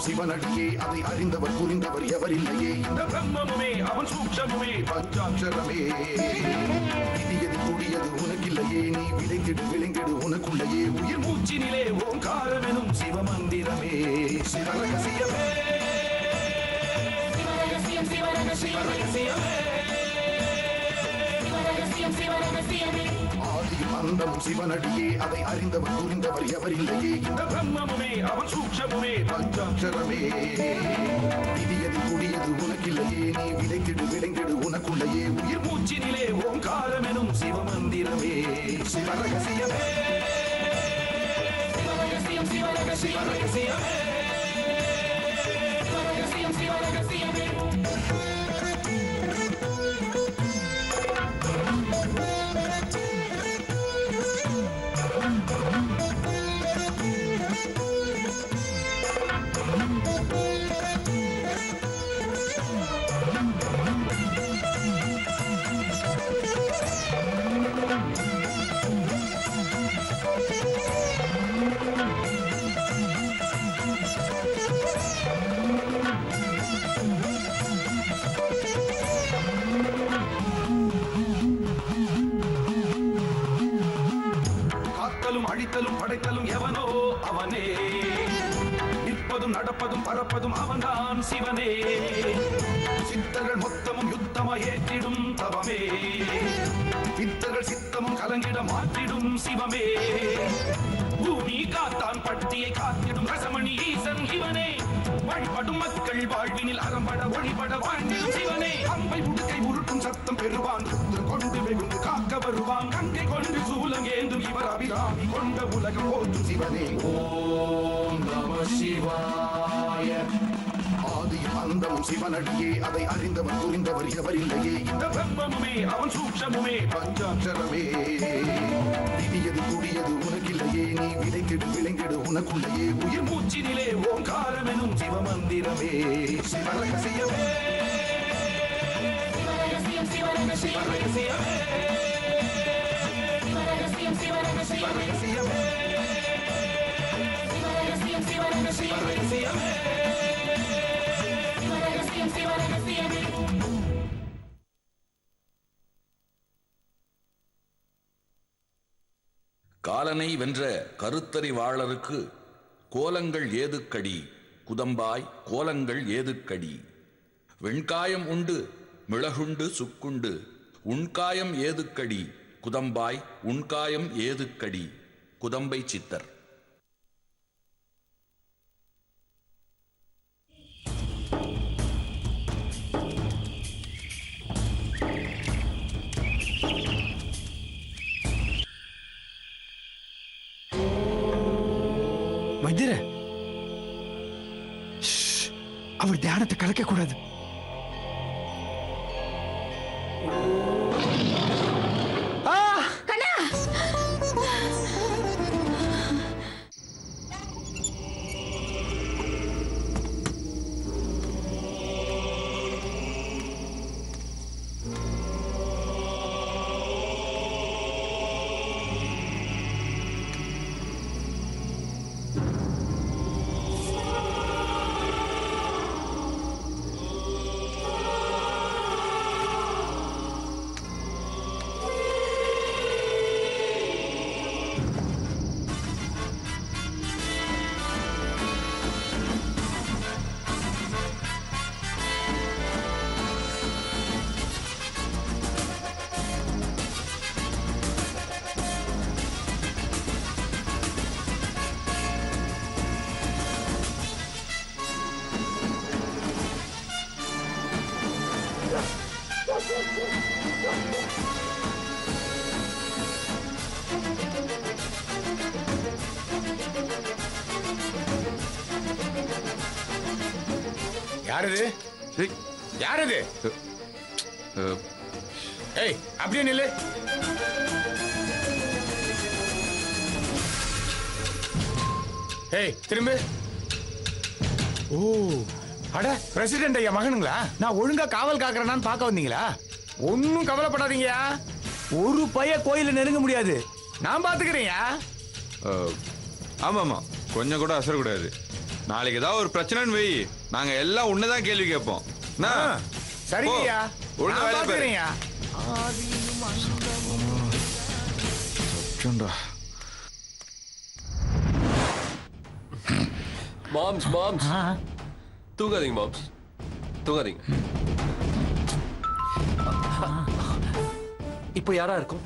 அந்தமும் சிவனடியே அதை அறிந்தவர் புரிந்தவர் எவரில்லையே இந்த பிரம்மமுமே அவன் சூக்ஷமுமே பஞ்சாட்சரமே விதியது கூடியது உனக்கில்லையே நீ விளைந்திடு விளைந்திடு உனக்குள்ளையே உயிர் மூச்சினிலே ஓங்காரமெனும் சிவமந்திரமே சிவரகசியமே ஆதியும் அந்தமும் சிவனடியே அதை அறிந்தவர் புரிந்தவர் எவரில்லையே இந்த பிரம்மமுமே அவன் சூக்ஷமுமே பஞ்சாட்சரமே விதியது கூடியது உனக்கில்லையே நீ விளைந்திடு விளைந்திடு உனக்குள்ளையே உயிர் மூச்சினிலே ஓங்காரமெனும் சிவமந்திரமே சிவரகசியமே சிவரகசியமே அழித்தலும் படைத்தலும் எவனோ அவனே நிற்பதும் நடப்பதும் பறப்பதும் அவன்தான் சிவனே சித்தர்கள் மொத்தமும் யுத்தமாய் ஏற்றிடும் தவமே சித்தர்கள் சித்தமும் கலங்கிட மாற்றிடும் சிவமே பூமி காத்தான் பட்டியை காத்திடும் ரசமணி ஈசன் இவனே வழிபடும் மக்கள் வாழ்வினில் அறம்பட ஒளிபட வாழ்ந்திடும் சிவனே அம்பை உடுக்கை உருட்டும் சத்தம் பெறுவான் கொண்டு வெகுண்டு காக்க வருவான் கங்கை கொண்டு சூலம் ஏந்தும் இவர் அபிராமி கொண்ட உலகம் போற்றும் சிவனே ஓம் நம சிவாய ஆதியும் அந்தமும் சிவனடியே அதை அறிந்தவர் புரிந்தவர் எவரில்லையே இந்த பிரம்மமுமே அவன் சூக்ஷமுமே பஞ்சாட்சரமே விதியது கூடியது உனக்கில்லையே நீ விளைந்திடு விளைந்திடு உனக்குள்ளையே உயிர் மூச்சினிலே ஓங்காரமெனும் சிவமந்திரமே சிவரகசியமே சிவரகசியமே காலனை வென்ற கருத்தறிவாளருக்கு கோலங்கள் ஏதுக்கடி குதம்பாய் கோலங்கள் ஏதுக்கடி வெண்காயம் உண்டு மிளகுண்டு சுக்குண்டு உண்காயம் ஏதுக்கடி குதம்பாய் உண்காயம் ஏதுக்கடி குதம்பை சித்தர். வைத்தியரே, அவர் தியானத்தை கலக்க கூடாது. யாரது? யாரது? ஏய், அப்படியே நில்லு. ஏய், திரும்ப. ஓ, அட பிரசிடென்ட் ஐயா மகனுங்களா? நான் ஒழுங்கா காவல் காக்குறேன்னு பார்க்க வந்தீங்களா? ஒன்னும் கவலைப்படாதீங்கயா, ஒரு பைய கோயில நெருங்க முடியாது, நான் பாத்துக்கிறேன்யா. ஆமா ஆமா, கொஞ்சம் கூட அசரக்கூடாது. நாளைக்கு ஏதாவது ஒரு பிரச்சனைன்னு வை, நாங்க எல்லாம் உன்னதான் கேள்வி கேட்போம். என்ன? சரிங்கய்யா, ஒழுங்கா நான் வேலையை பாரு. பார்க்கிறேன்யா. மாம்ஸ் தூங்காதீங்க மாம்ஸ், தூங்காதீங்க. இப்போ யாரா இருக்கும்?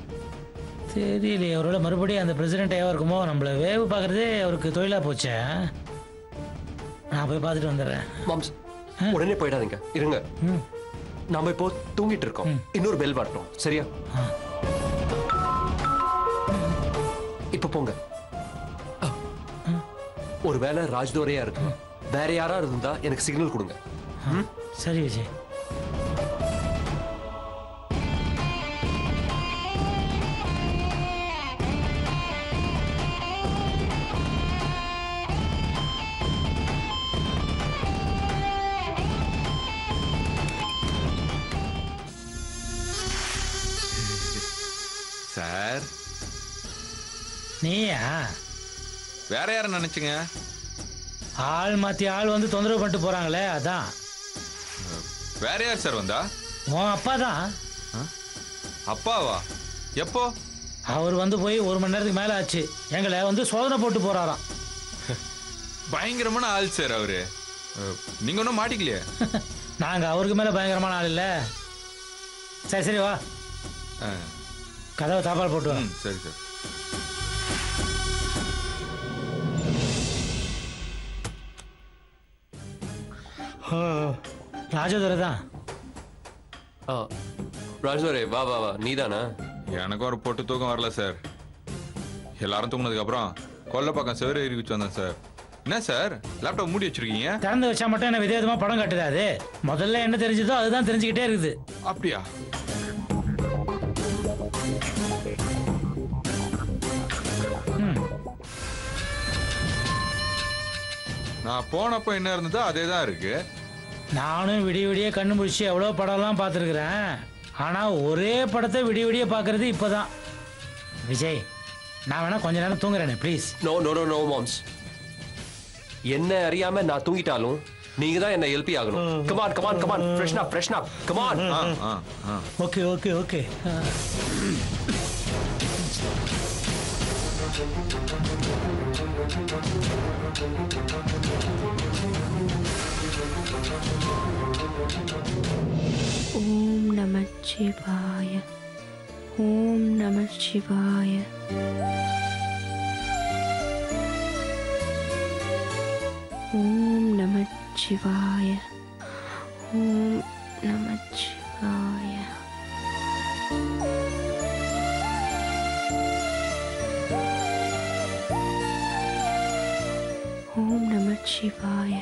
தெரியலையே, அவரோட மறுபடியும் அந்த பிரசிடென்ட் ஏவா இருக்குமோ? நம்மள வேவு பார்க்கறதே அவருக்கு தொழிலா போச்சே. நான் போய் பார்த்துட்டு வந்துடுறேன். மாம்ஸ் உடனே போயிடாதீங்க, இருங்க. நாம இப்போ தூங்கிட்டு இருக்கோம், இன்னொரு பெல் வரட்டும், சரியா? இப்ப போங்க. ஒருவேளை ராஜ்தோரையா இருக்கு, வேற யாரா இருந்தா எனக்கு சிக்னல் கொடுங்க. சரி விஜய். சார், நீயா? வேற யாரும் நினைச்சுங்க? ஆள் மாத்தி ஆள் வந்து தொந்தரவு பண்ணிட்டு போறாங்களே, அதான். வேற யார் சார் வந்தா? உன் அப்பா தான். அப்பாவா? எப்போ? அவர் வந்து போய் 1 மணி நேரத்துக்கு மேல ஆச்சு. எங்களை வந்து சோதனை போட்டு போறாராம். பயங்கரமான ஆள் சார் அவரு. நீங்க ஒன்றும் மாட்டிக்கலையே? நாங்க அவருக்கு மேல பயங்கரமான ஆள் இல்ல. சரி சரி, வா, கதவை தாப்பால் போட்டு வா. சரி சார். ராஜதுரை தான். ராஜ்தோரே, வா வா வா, நீதானா? எனக்கும் ஒரு பொட்டு தூக்கம் வரல சார். எல்லாரும் தூங்கினதுக்கு அப்புறம் கொல்லப்பக்கம் செவரு ஏறி வச்சு வந்தேன் சார். என்ன சார், லேப்டாப் மூடி வச்சிருக்கீங்க? திறந்து வச்சா மட்டும் என்ன விதவிதமா படம் காட்டுது? அது முதல்ல என்ன தெரிஞ்சதோ அதுதான் தெரிஞ்சுக்கிட்டே இருக்குது. அப்படியா? நான் போனப்போ என்ன இருந்ததோ அதே தான் இருக்கு. நானும் விடிய விடிய கண்ணு முடிச்சு எவ்வளோ படம்லாம் பார்த்துருக்குறேன். ஆனால் ஒரே படத்தை விடிய விடிய பார்க்கறது இப்போதான். விஜய், நான் வேணா கொஞ்ச நேரம் தூங்குறேனே please. No no no no மாம்ஸ், என்ன அறியாம நான் தூங்கிட்டாலும் நீங்க தான் என்ன எழுப்பி ஆகணும். கமான் கமான் கமான், ஃப்ரெஷ்னா கமான். Okay okay okay. ஓம் நம சிவாய, ஓம் நம சிவாய. ஓம் நம சிவாய, ஓம் நம சிவாய. ஓம் நம சிவாய.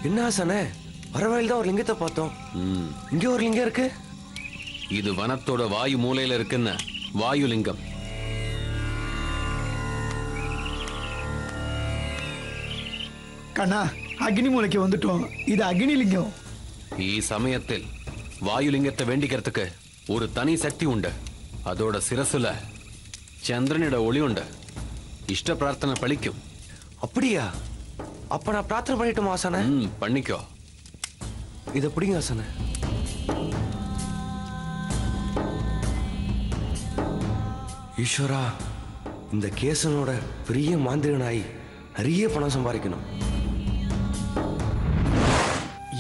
என்ன ஆசானே, வர வழியில் தான் ஒரு லிங்கத்தை பார்த்தோம். இங்கே ஒரு லிங்கம் இருக்கு. இது வனத்தோட வாயு மூலையில இருக்குன்னு வாயு லிங்கம். கண்ணா, அக்னி மூலைக்கு வந்துட்டோம். இது அக்னி லிங்கம். ഈ സമയത്തിൽ വായുലിംഗത്തെ വേണ്ടിக்கிறதுக்கு ஒரு தனி சக்தி உண்டு. அதோட சிரசுல சந்திரனோட ஒளி உண்டு. இஷ்ட பிரார்த்தனை பலிக்கும். அப்படியா? அப்ப நான் பிரார்த்தனை பண்ணிட்டோம் ஆசானே? பண்ணிக்கோ. இதை பிடிங்க ஆசானே. ஈஸ்வரா, இந்த கேசனோட பெரிய மாந்திரனாய் நிறைய பணம் சம்பாதிக்கணும்.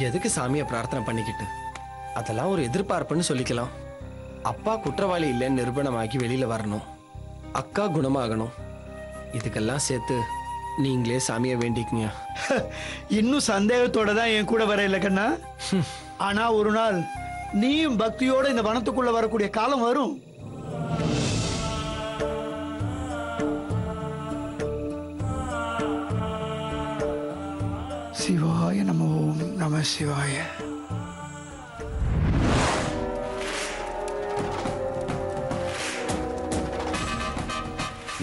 எதுக்கு சாமியை பிரார்த்தனை பண்ணிக்கிட்டு? அதெல்லாம் ஒரு எதிர்பார்ப்புன்னு சொல்லிக்கலாம். அப்பா குற்றவாளி இல்லைன்னு நிரூபணமாக்கி வெளியில வரணும், அக்கா குணமாகணும். இதுக்கெல்லாம் சேர்த்து நீங்களே சாமியை வேண்டிக்குங்க. இன்னும் சந்தேகத்தோட தான் என் கூட வர இல்லை கண்ணா. ஆனா ஒரு நாள் நீயும் பக்தியோட இந்த வனத்துக்குள்ள வரக்கூடிய காலம் வரும். சிவாய நம ஓம் நம சிவாய.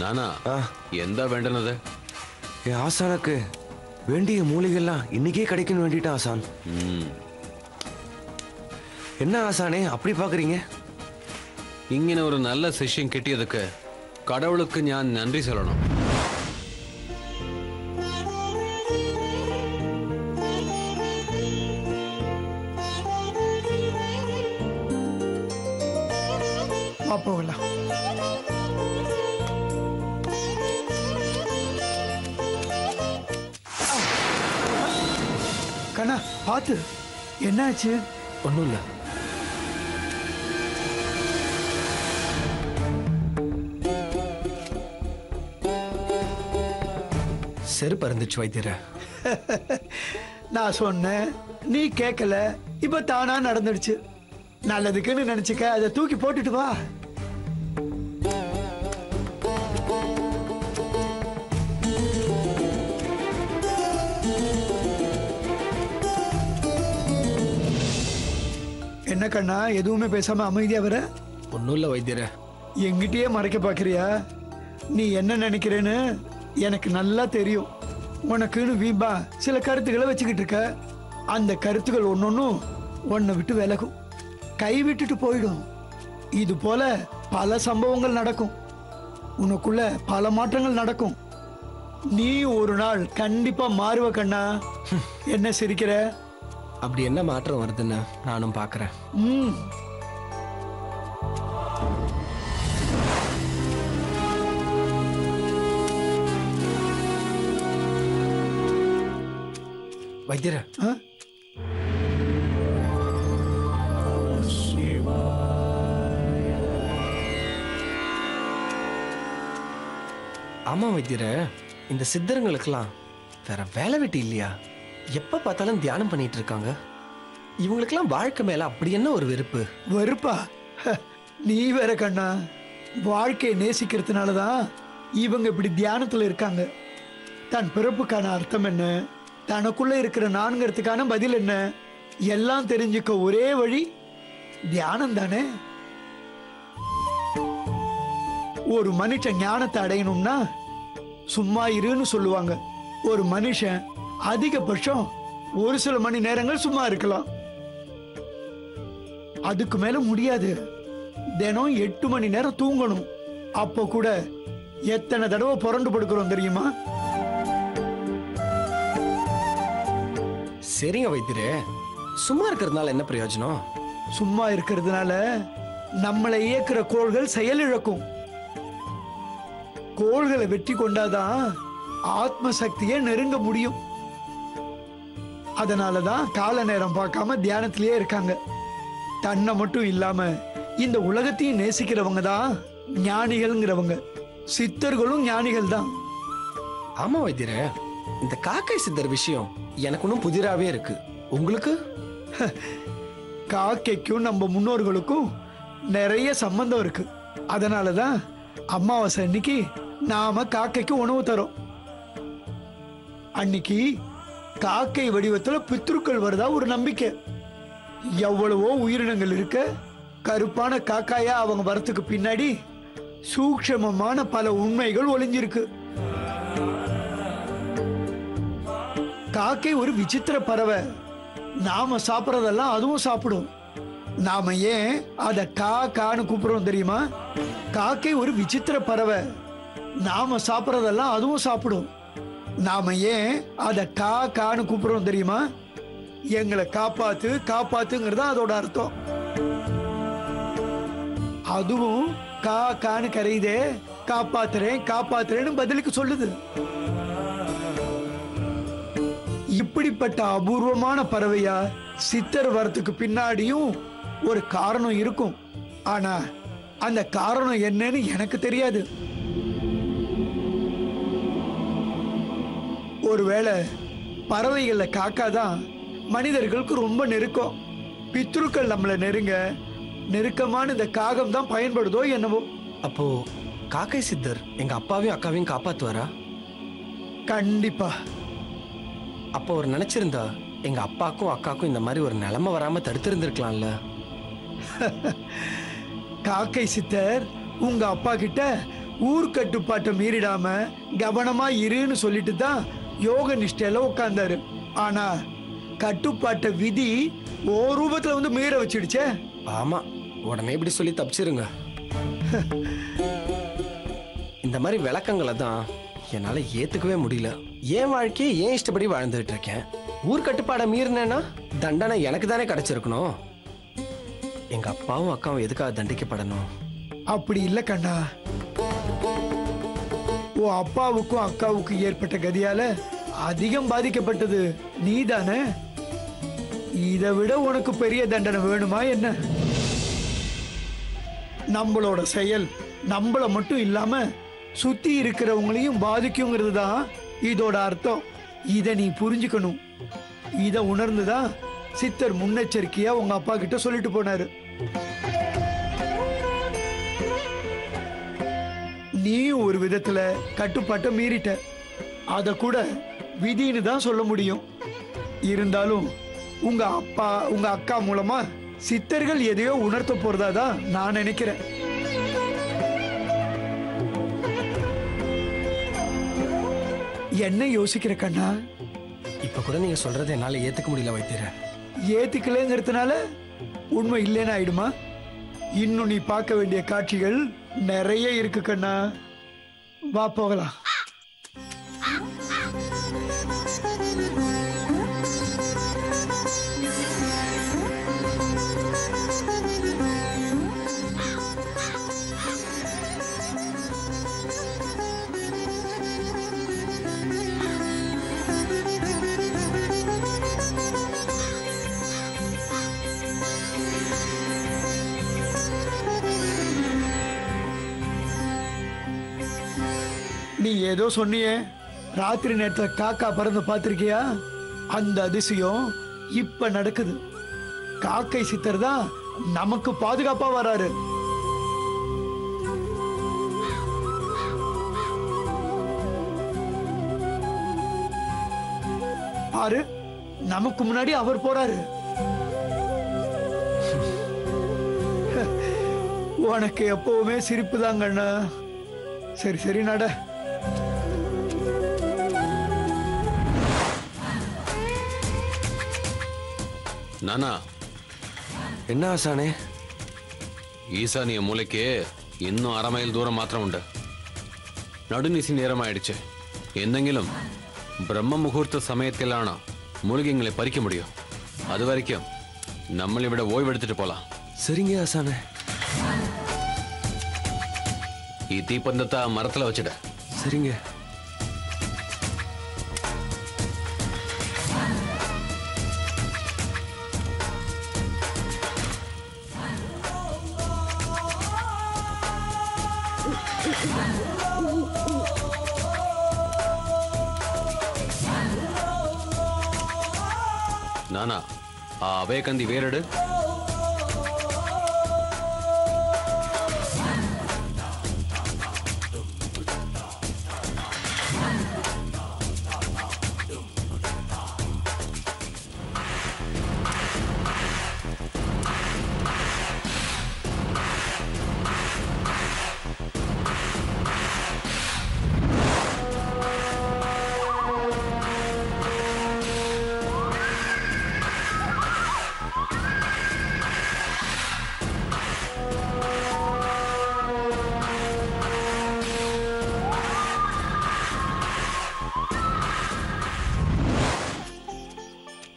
நானா எந்த வேண்டனது? என் ஆசானுக்கு வேண்டிய மூலிகைலாம் இன்னைக்கே கிடைக்கணும் வேண்டிட்டான் ஆசான். என்ன ஆசானே அப்படி பாக்குறீங்க? ഇങ്ങനെ ഒരു നല്ല ശിഷ്യം കിട്ടിയതൊക്കെ കടവുൾക്ക് ഞാൻ നന്ദി சொல்லணும். போகலாம். கண்ணா பார்த்து, என்னாச்சு? ஒன்றும் இல்லை. செருப்பு இருந்துச்சு வைத்தியர. நான் சொன்னேன், நீ கேட்கல. இப்ப தானா நடந்துடுச்சு. நல்லதுக்குன்னு நினைச்சுக்க, அதை தூக்கி போட்டுட்டு வா. என்ன கண்ணா எதுவுமே பேசாம அமைதியா வர? ஒன்றும் இல்லை வைத்தியர. எங்கிட்டயே மறைக்க பாக்குறியா? நீ என்ன நினைக்கிறேன்னு எனக்கு நல்லா தெரியும். உனக்குன்னு வீம்பா சில கருத்துக்களை வச்சுக்கிட்டு இருக்க. அந்த கருத்துக்கள் ஒன்னொன்னும் உன்னை விட்டு விலகும், கை விட்டுட்டு போயிடும். இது போல பல சம்பவங்கள் நடக்கும். உனக்குள்ள பல மாற்றங்கள் நடக்கும். நீ ஒரு நாள் கண்டிப்பா மாறுவ கண்ணா. என்ன சிரிக்கிற? அப்படி என்ன மாற்றம் வருதுன்னு நானும் பார்க்கறேன். வைத்தியர, ஆமா வைத்தியர, இந்த சித்தருங்களுக்கெல்லாம் வேற வேலை வெட்டி இல்லையா? எப்ப பார்த்தாலும் தியானம் பண்ணிட்டு இருக்காங்க. இவங்களுக்கெல்லாம் வாழ்க்கை மேல அப்படி என்ன ஒரு வெறுப்பு? வெறுப்பா? நீ வேற கண்ணா. வாழ்க்கையை நேசிக்கிறதுனாலதான் இவங்க இப்படி தியானத்துல இருக்காங்க. தன் பிறப்புக்கான அர்த்தம் என்ன, தனக்குள்ள இருக்கிற நான்கிறதுக்கான பதில் என்ன, எல்லாம் தெரிஞ்சுக்க ஒரே வழி தியானம் தானே. ஒரு மனுஷன் ஞானத்தை அடையணும்னா சும்மா இருன்னு சொல்லுவாங்க. ஒரு மனுஷன் அதிகபட்சம் ஒரு சில மணி நேரங்கள் சும்மா இருக்கலாம், அதுக்கு மேல முடியாது. தினம் 8 மணி நேரம் தூங்கணும். அப்போ கூட எத்தனை தடவை புரண்டு படுக்கிறோம் தெரியுமா? சரிங்க வைத்தியரே, சும்மா இருக்கிறதுனால என்ன பிரயோஜனம்? சும்மா இருக்கிறதுனால நம்மளை இயக்குற கோள்கள் செயலிழக்கும். கோள்களை வெற்றி கொண்டாதான் ஆத்ம சக்தியை நெருங்க முடியும். அதனாலதான் கால நேரம் பார்க்காம தியானத்திலேயே இருக்காங்க. தன்னை மட்டும் இல்லாம இந்த உலகத்தையும் நேசிக்கிறவங்க தான் ஞானிகள்ங்கிறவங்க. சித்தர்களும் ஞானிகள் தான். ஆமா வைத்தியரே, இந்த காக்கை சித்தர் விஷயம் எனக்கு ஒன்றும் புதிராவே இருக்கு. உங்களுக்கு? காக்கைக்கும் நம்ம முன்னோர்களுக்கும் நிறைய சம்பந்தம் இருக்கு. அதனாலதான் அமாவாசை அன்னைக்கு நாம காக்கைக்கு உணவு தரோம். அன்னைக்கு காக்கை வடிவத்துல பித்ருக்கள் வருதா ஒரு நம்பிக்கை. எவ்வளவோ உயிரினங்கள் இருக்க, கருப்பான காக்காயா அவங்க வரத்துக்கு பின்னாடி சூக்ஷ்மமான பல உண்மைகள் ஒளிஞ்சிருக்கு. காக்கை ஒரு விசித்திர பறவை. நாம சாப்பிட்றதெல்லாம் அதுவும் சாப்பிடும். நாம ஏன் அத காக்கான்னு கூப்பிடுறோம் தெரியுமா? காக்கை ஒரு விசித்திர பறவை. நாம சாப்பிட்றதெல்லாம் அதுவும் சாப்பிடும். நாம ஏன் அத காக்கான்னு கூப்பிடுறோம் தெரியுமா? எங்களை காப்பாத்து காப்பாத்துங்கிறது அதோட அர்த்தம். அதுவும் கா கான்னு கரையுதே, காப்பாத்துறேன் காப்பாத்துறேன்னு பதிலுக்கு சொல்லுது. இப்படிப்பட்ட அபூர்வமான பறவையா சித்தர் வரத்துக்கு பின்னாடியும் ஒரு காரணம் இருக்கும். ஆனா அந்த காரணம் என்னன்னு எனக்கு தெரியாது. ஒருவேளை பறவைகள்ல காக்கா தான் மனிதர்களுக்கு ரொம்ப நெருக்கம். பித்ருக்கள் நம்மள நெருக்கமான இந்த காகம் தான் பயன்படுதோ என்னவோ. அப்போ காக்கை சித்தர் எங்க அப்பாவையும் அக்காவையும் காப்பாத்துவாரா? கண்டிப்பா. அப்போ அவர் நினைச்சிருந்தா எங்க அப்பாக்கும் அக்காக்கும் இந்த மாதிரி ஒரு நிலைமை வராம தடுத்திருந்திருக்கலாம்ல. காக்கை சித்தர் உங்க அப்பா கிட்ட ஊர் கட்டுப்பாட்டை மீறிடாம கவனமா இருன்னு சொல்லிட்டு தான் யோக நிஷ்டையில உட்கார்ந்தாரு. ஆனா கட்டுப்பாட்டை விதி ஓ ரூபத்துல வந்து மீற வச்சிடுச்சே. ஆமா, உடனே இப்படி சொல்லி தப்பிச்சிருங்க. இந்த மாதிரி விளக்கங்களை தான் என்னால ஏத்துக்கவே முடியல. என் வாழ்க்கையை ஏன் இஷ்டப்படி வாழ்ந்துட்டு இருக்கேன். ஊர் கட்டுப்பாடை மீறினேன்னா தண்டனை எனக்கு தானே கிடைச்சிருக்கணும். எங்க அப்பாவும் அக்காவும் எதுக்காக தண்டிக்கப்படணும்? அப்படி இல்ல கண்ணா. ஓ அப்பாவுக்கும் அக்காவுக்கும் ஏற்பட்ட கதியால அதிகம் பாதிக்கப்பட்டது நீதானே. இதை விட உனக்கு பெரிய தண்டனை வேணுமா என்ன? நம்மளோட செயல் நம்மள மட்டும் இல்லாம சுத்தி இருக்கிறவங்களையும் பாதிக்குங்கிறது தான் இதோட அர்த்தம். இதை நீ புரிஞ்சுக்கணும். இதை உணர்ந்துதான் சித்தர் முன்னெச்சரிக்கையா உங்க அப்பா கிட்ட சொல்லிட்டு போனாரு. நீயும் ஒரு விதத்துல கட்டுப்பாட்டை மீறிட்ட. அத கூட விதின்னு தான் சொல்ல முடியும். இருந்தாலும் உங்க அப்பா உங்க அக்கா மூலமா சித்தர்கள் எதையோ உணர்த்த போறதா தான் நான் நினைக்கிறேன். என்ன யோசிக்கிற கண்ணா? இப்ப கூட நீங்க சொல்றதை என்னால ஏத்துக்க முடியல வைத்தியர. ஏத்துக்கலங்கிறதுனால உண்மை இல்லைன்னு ஆயிடுமா? இன்னும் நீ பார்க்க வேண்டிய காட்சிகள் நிறைய இருக்கு கண்ணா. வா போகலாம். நீ ஏதோ சொன்னியே, ராத்திரி நேரத்துல காக்கா பறந்து பார்த்திருக்கியா? அந்த அதிசயம் இப்ப நடக்குது. காக்கை சித்தர் தான் நமக்கு பாதுகாப்பா வராரு. பாரு, நமக்கு முன்னாடி அவர் போறாரு. உனக்கு எப்பவுமே சிரிப்பு தான் கண்ணா. சரி சரி நட. நானா என்ன ஆசானே? ஈசானிய மூளைக்கு இன்னும் 1/2 மைல் தூரம் மாத்திரம் உண்டு. நடுநிசி நேரமாயிடுச்சு. എന്തെങ്കിലും பிரம்ம முகூர்த்த சமயத்திலான மூலிகைங்களை பறிக்க முடியும். அது வரைக்கும் நம்மளை விட ஓய்வெடுத்துட்டு போலாம். சரிங்க ஆசானே. ഈ തീപ്പന്തത്തെ മരത്തിൽ വച്ചിട്ട്. சரிங்க. நானா அவேகந்தி வேறெடு.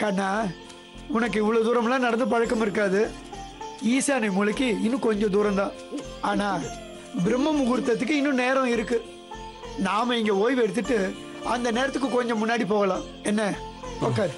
கண்ணா, உனக்கு இவ்வளவு தூரம்லாம் நடந்து பழக்கம் இருக்காது. ஈசானி மூலைக்கு இன்னும் கொஞ்சம் தூரம் தான். ஆனா பிரம்ம முகூர்த்தத்துக்கு இன்னும் நேரம் இருக்கு. நாம இங்க ஓய்வு எடுத்துட்டு அந்த நேரத்துக்கு கொஞ்சம் முன்னாடி போகலாம். என்ன உட்காரு.